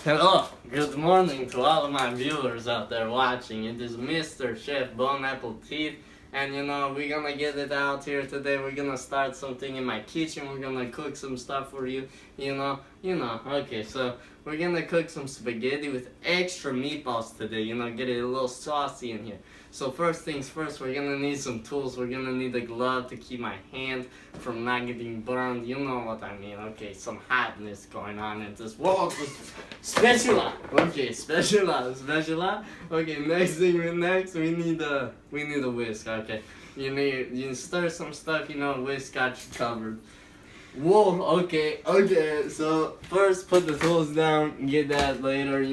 Hello, good morning to all of my viewers out there watching. It is Mr. Chef Bone Apple Teeth, and we're gonna get it out here today. We're gonna start something in my kitchen. We're gonna cook some stuff for you. Okay, so we're gonna cook some spaghetti with extra meatballs today. Get it a little saucy in here. So first things first, we're gonna need some tools. We're gonna need a glove to keep my hand from not getting burned. You know what I mean. Okay, some hotness going on in this. Whoa, spatula. Okay, spatula. Okay, next we need a whisk. Okay, you stir some stuff. Whisk got you covered. Whoa, okay, so first put the tools down, get that later,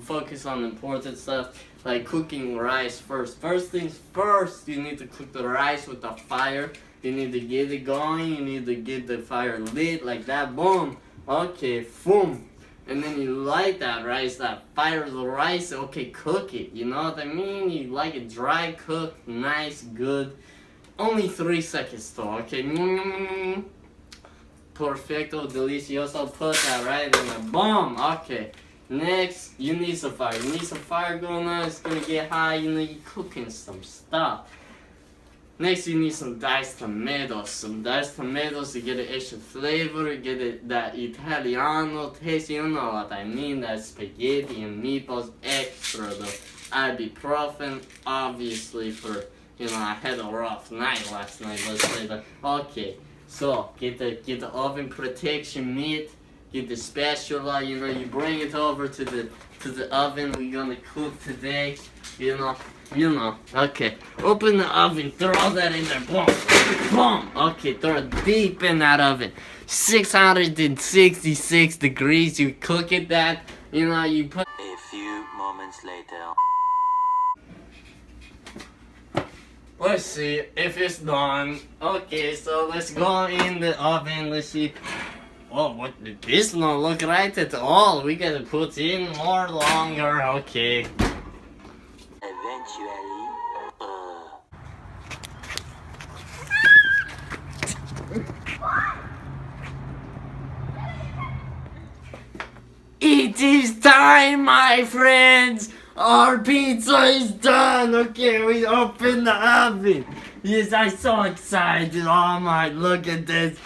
focus on important stuff, like cooking rice first. First things first, you need to cook the rice with the fire, you need to get it going, you need to get the fire lit, like that, boom, okay, boom, and then you light that rice, that fire the rice, okay, cook it, you know what I mean, you like it dry cooked, nice, good, only 3 seconds though, okay, Perfecto, delicioso. Put that right in the bomb. Okay. Next, you need some fire. You need some fire going on. It's gonna get hot. You're cooking some stuff. Next, you need some diced tomatoes. Some diced tomatoes to get an extra flavor. Get it that Italiano taste. You know what I mean? That spaghetti and meatballs extra though. Ibuprofen, obviously for I had a rough night last night. Let's say that. Okay. So get the oven protection mitt, get the spatula, you bring it over to the oven we're gonna cook today, okay. Open the oven, throw that in there, boom, okay, throw it deep in that oven. 666 degrees, you cook it that, you put a few moments later. Let's see if it's done. Okay, so let's go in the oven. Let's see. Oh, what? This don't look right at all. We gotta put in more longer. Okay. Eventually, It is time, my friends. Our pizza is done. Okay, we open the oven. Yes, I'm so excited. Oh my, look at this.